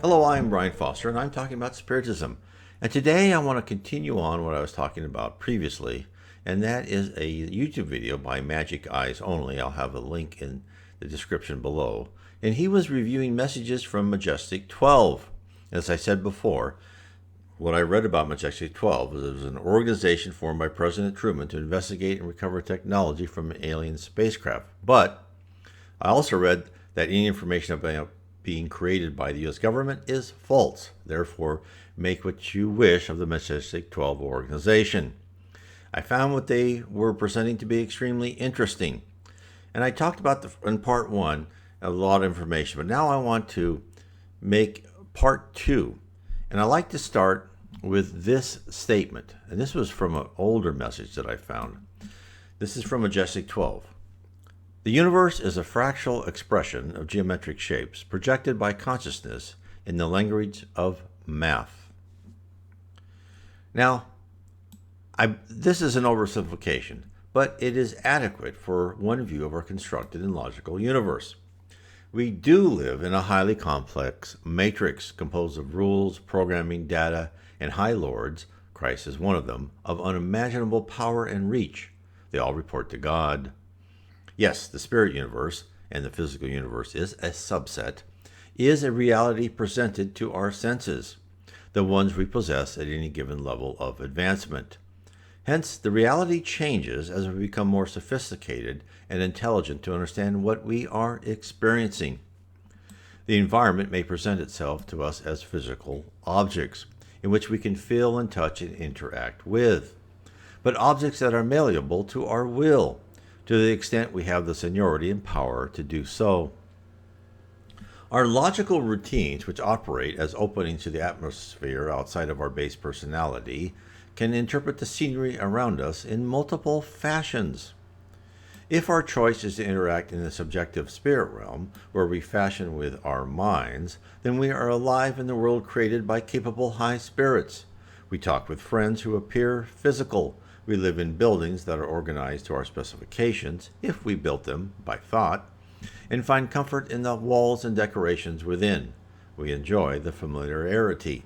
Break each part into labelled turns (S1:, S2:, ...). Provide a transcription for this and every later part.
S1: Hello, I'm Brian Foster, and I'm talking about Spiritism. And today I want to continue on what I was talking about previously, and that is a YouTube video by Magic Eyes Only. I'll have a link in the description below. And he was reviewing messages from Majestic 12. As I said before, what I read about Majestic 12 was it was an organization formed by President Truman to investigate and recover technology from an alien spacecraft. But I also read that any information about being created by the U.S. government is false. Therefore, make what you wish of the Majestic 12 organization. I found what they were presenting to be extremely interesting. And I talked about in part one a lot of information, but now I want to make part two. And I like to start with this statement. And this was from an older message that I found. This is from Majestic 12. The universe is a fractal expression of geometric shapes projected by consciousness in the language of math. Now, this is an oversimplification, but it is adequate for one view of our constructed and logical universe. We do live in a highly complex matrix composed of rules, programming, data, and high lords, Christ is one of them, of unimaginable power and reach. They all report to God. Yes, the spirit universe, and the physical universe is a subset, is a reality presented to our senses, the ones we possess at any given level of advancement. Hence, the reality changes as we become more sophisticated and intelligent to understand what we are experiencing. The environment may present itself to us as physical objects, in which we can feel and touch and interact with, but objects that are malleable to our will, to the extent we have the seniority and power to do so. Our logical routines, which operate as openings to the atmosphere outside of our base personality, can interpret the scenery around us in multiple fashions. If our choice is to interact in the subjective spirit realm, where we fashion with our minds, then we are alive in the world created by capable high spirits. We talk with friends who appear physical. We live in buildings that are organized to our specifications, if we built them by thought, and find comfort in the walls and decorations within. We enjoy the familiarity.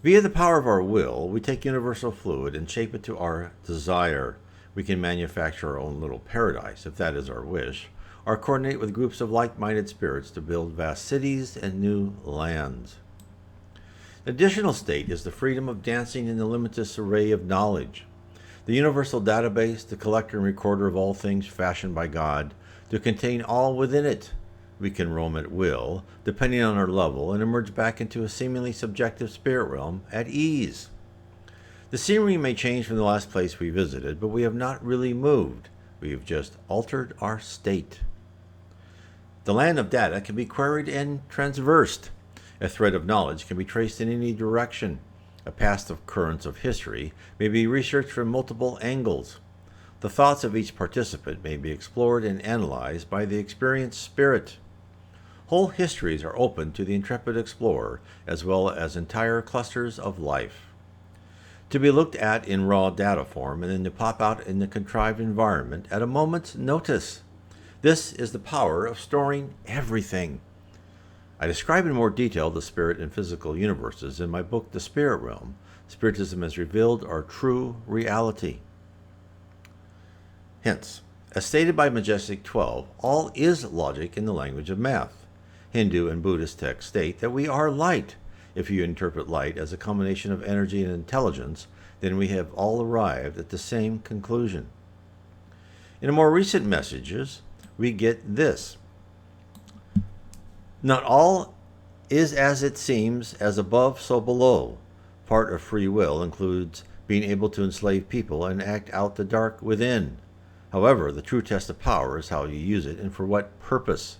S1: Via the power of our will, we take universal fluid and shape it to our desire. We can manufacture our own little paradise, if that is our wish, or coordinate with groups of like-minded spirits to build vast cities and new lands. The additional state is the freedom of dancing in the limitless array of knowledge. The universal database, the collector and recorder of all things fashioned by God, to contain all within it. We can roam at will, depending on our level, and emerge back into a seemingly subjective spirit realm at ease. The scenery may change from the last place we visited, but we have not really moved. We have just altered our state. The land of data can be queried and transversed. A thread of knowledge can be traced in any direction. A past occurrence of history may be researched from multiple angles. The thoughts of each participant may be explored and analyzed by the experienced spirit. Whole histories are open to the intrepid explorer, as well as entire clusters of life, to be looked at in raw data form and then to pop out in the contrived environment at a moment's notice. This is the power of storing everything. I describe in more detail the spirit and physical universes in my book, The Spirit Realm. Spiritism has revealed our true reality. Hence, as stated by Majestic 12, all is logic in the language of math. Hindu and Buddhist texts state that we are light. If you interpret light as a combination of energy and intelligence, then we have all arrived at the same conclusion. In more recent messages, we get this. Not all is as it seems, as above, so below. Part of free will includes being able to enslave people and act out the dark within. However, the true test of power is how you use it and for what purpose.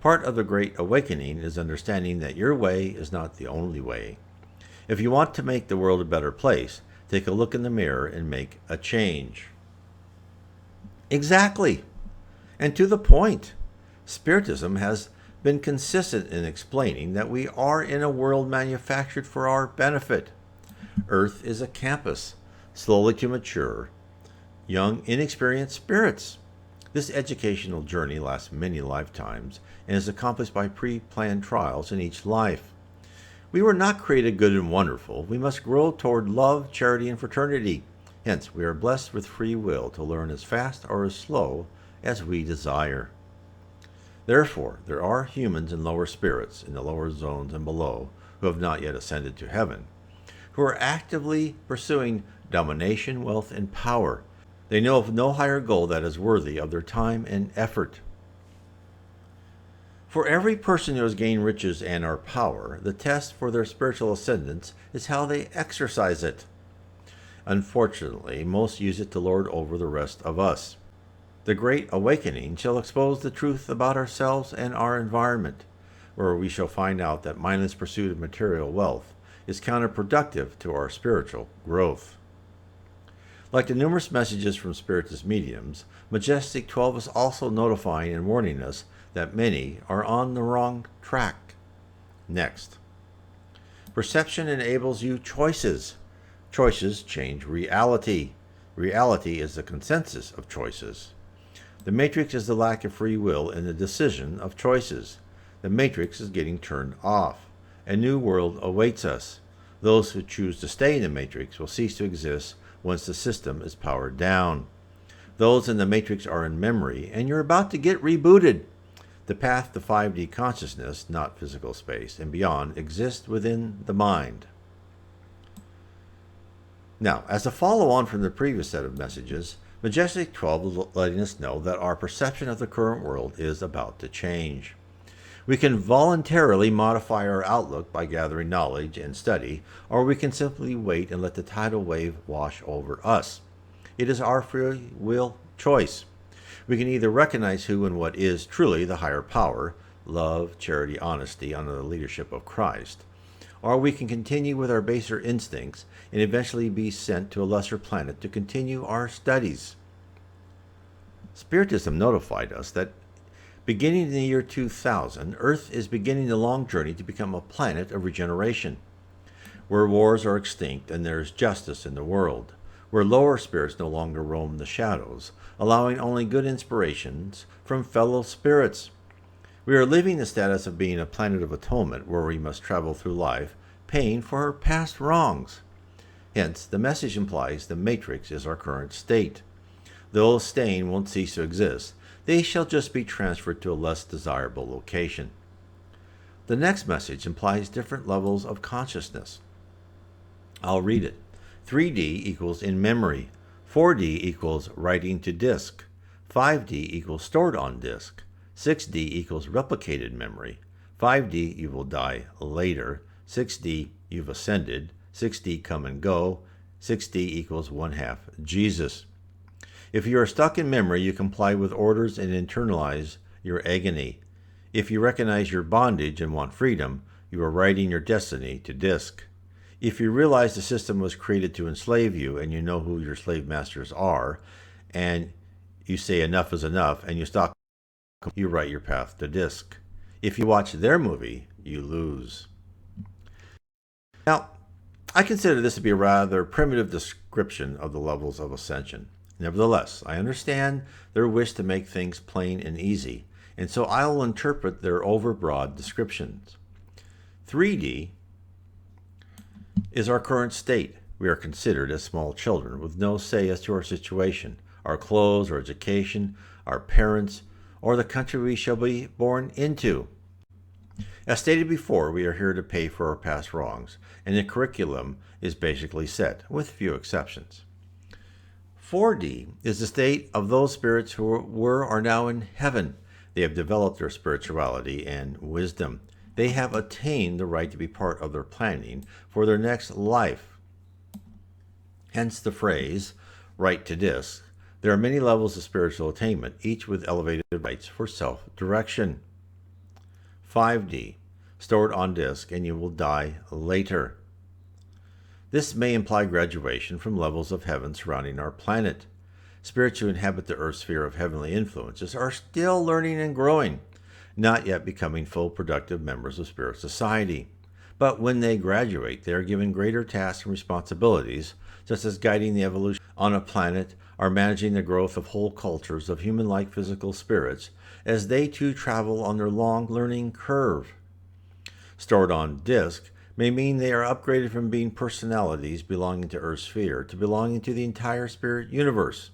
S1: Part of the Great Awakening is understanding that your way is not the only way. If you want to make the world a better place, take a look in the mirror and make a change. Exactly. And to the point. Spiritism has been consistent in explaining that we are in a world manufactured for our benefit. Earth is a campus, slowly to mature, young, inexperienced spirits. This educational journey lasts many lifetimes and is accomplished by pre-planned trials in each life. We were not created good and wonderful. We must grow toward love, charity, and fraternity. Hence, we are blessed with free will to learn as fast or as slow as we desire. Therefore, there are humans and lower spirits in the lower zones and below who have not yet ascended to heaven, who are actively pursuing domination, wealth, and power. They know of no higher goal that is worthy of their time and effort. For every person who has gained riches and or power, the test for their spiritual ascendance is how they exercise it. Unfortunately, most use it to lord over the rest of us. The Great Awakening shall expose the truth about ourselves and our environment, where we shall find out that mindless pursuit of material wealth is counterproductive to our spiritual growth. Like the numerous messages from Spiritist mediums, Majestic 12 is also notifying and warning us that many are on the wrong track. Next, perception enables you choices. Choices change reality. Reality is the consensus of choices. The matrix is the lack of free will in the decision of choices. The matrix is getting turned off. A new world awaits us. Those who choose to stay in the matrix will cease to exist once the system is powered down. Those in the matrix are in memory, and you're about to get rebooted. The path to 5D consciousness, not physical space, and beyond exists within the mind. Now, as a follow-on from the previous set of messages, Majestic 12 is letting us know that our perception of the current world is about to change. We can voluntarily modify our outlook by gathering knowledge and study, or we can simply wait and let the tidal wave wash over us. It is our free will choice. We can either recognize who and what is truly the higher power, love, charity, honesty, under the leadership of Christ, or we can continue with our baser instincts and eventually be sent to a lesser planet to continue our studies. Spiritism notified us that beginning in the year 2000, Earth is beginning the long journey to become a planet of regeneration, where wars are extinct and there is justice in the world, where lower spirits no longer roam the shadows, allowing only good inspirations from fellow spirits. We are living the status of being a planet of atonement, where we must travel through life paying for our past wrongs. Hence, the message implies the matrix is our current state. Those staying won't cease to exist. They shall just be transferred to a less desirable location. The next message implies different levels of consciousness. I'll read it. 3D equals in memory. 4D equals writing to disk. 5D equals stored on disk. 6D equals replicated memory. 5D, you will die later. 6D, you've ascended. 6D, come and go. 6D equals 1/2 Jesus. If you are stuck in memory, you comply with orders and internalize your agony. If you recognize your bondage and want freedom, you are writing your destiny to disk. If you realize the system was created to enslave you and you know who your slave masters are, and you say enough is enough and you stop, you write your path to disk. If you watch their movie, you lose. Now, I consider this to be a rather primitive description of the levels of ascension. Nevertheless, I understand their wish to make things plain and easy, and so I will interpret their overbroad descriptions. 3D is our current state. We are considered as small children with no say as to our situation, our clothes, our education, our parents, or the country we shall be born into. As stated before, we are here to pay for our past wrongs, and the curriculum is basically set, with few exceptions. 4D is the state of those spirits who were or now in heaven. They have developed their spirituality and wisdom. They have attained the right to be part of their planning for their next life. Hence the phrase, right to disk. There are many levels of spiritual attainment, each with elevated rights for self-direction. 5D, stored on disk, and you will die later. This may imply graduation from levels of heaven surrounding our planet. Spirits who inhabit the Earth sphere of heavenly influences are still learning and growing, not yet becoming full productive members of spirit society. But when they graduate, they are given greater tasks and responsibilities, such as guiding the evolution on a planet or managing the growth of whole cultures of human-like physical spirits, as they too travel on their long learning curve. Stored on disk may mean they are upgraded from being personalities belonging to Earth's sphere to belonging to the entire spirit universe.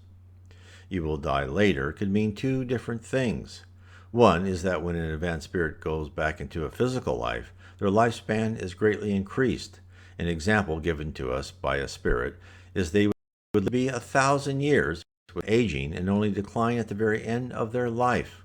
S1: You will die later could mean two different things. One is that when an advanced spirit goes back into a physical life, their lifespan is greatly increased. An example given to us by a spirit is they would be 1,000 years with aging and only decline at the very end of their life.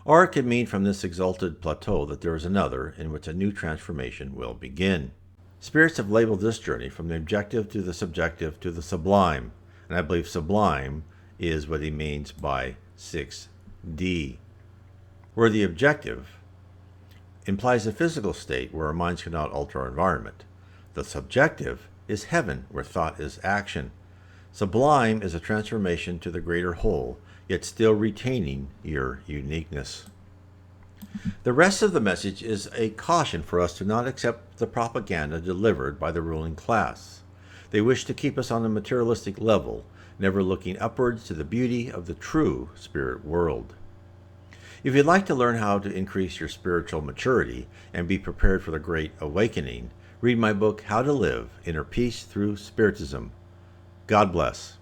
S1: Or it could mean from this exalted plateau that there is another in which a new transformation will begin. Spirits have labeled this journey from the objective to the subjective to the sublime, and I believe sublime is what he means by 6D, where the objective implies a physical state where our minds cannot alter our environment. The subjective is heaven, where thought is action. Sublime is a transformation to the greater whole, yet still retaining your uniqueness. The rest of the message is a caution for us to not accept the propaganda delivered by the ruling class. They wish to keep us on a materialistic level, never looking upwards to the beauty of the true spirit world. If you'd like to learn how to increase your spiritual maturity and be prepared for the Great Awakening, read my book, How to Live Inner Peace Through Spiritism. God bless.